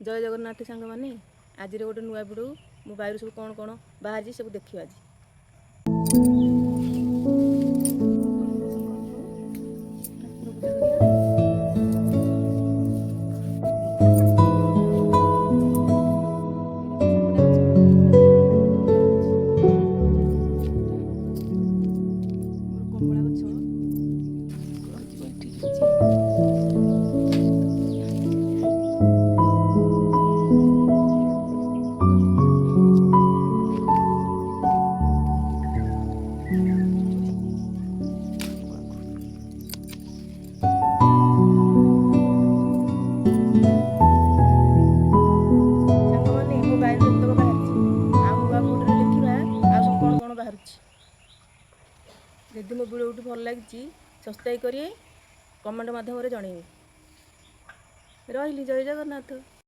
जय जगन्नाथ सांग मैंने आज गोटे नुआ भिडियो मोबाइल सब कौन कौन बाहर सब देखिए आज यदि मो भिडियो भल लगी सब्सक्राइब करेंगे कमेंट माध्यम जन रही जय जगन्नाथ।